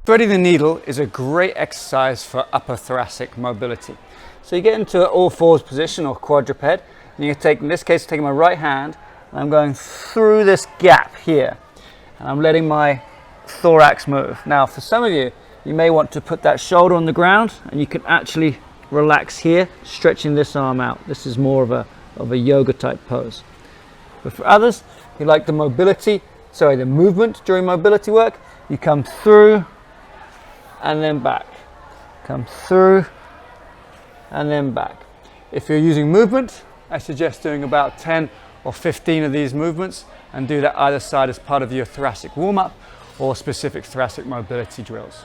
Threading the needle is a great exercise for upper thoracic mobility. So you get into an all fours position or quadruped, and you take, in this case, taking my right hand, and I'm going through this gap here, and I'm letting my thorax move. Now, for some of you, you may want to put that shoulder on the ground, and you can actually relax here, stretching this arm out. This is more of a yoga type pose. But for others, who like the the movement during mobility work, you come through and then back. Come through and then back. If you're using movement, I suggest doing about 10 or 15 of these movements and do that either side as part of your thoracic warm-up or specific thoracic mobility drills.